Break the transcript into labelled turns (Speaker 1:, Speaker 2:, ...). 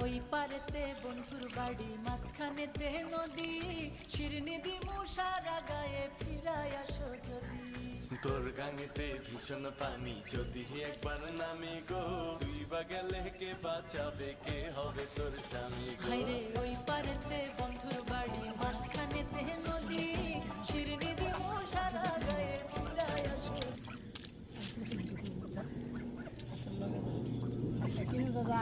Speaker 1: ওই পারেতে বন্ধুর বাড়ি, মাঝখানেতে নদী, শিরনি দিমু সারা গায়ে, ফিরায় আসো যদি।
Speaker 2: তোর গাঙেতে ভীষণ পানি, যদি একবার নামি গো, তুই বা গেলে কে বাঁচাবে, কে হবে তোর স্বামী গো?
Speaker 1: হায়রে ওই পারেতে বন্ধুর বাড়ি, মাঝখানেতে নদী, শিরনি দিমু সারা গায়ে, ফিরায় আসো।
Speaker 3: আসল লাগে দাদা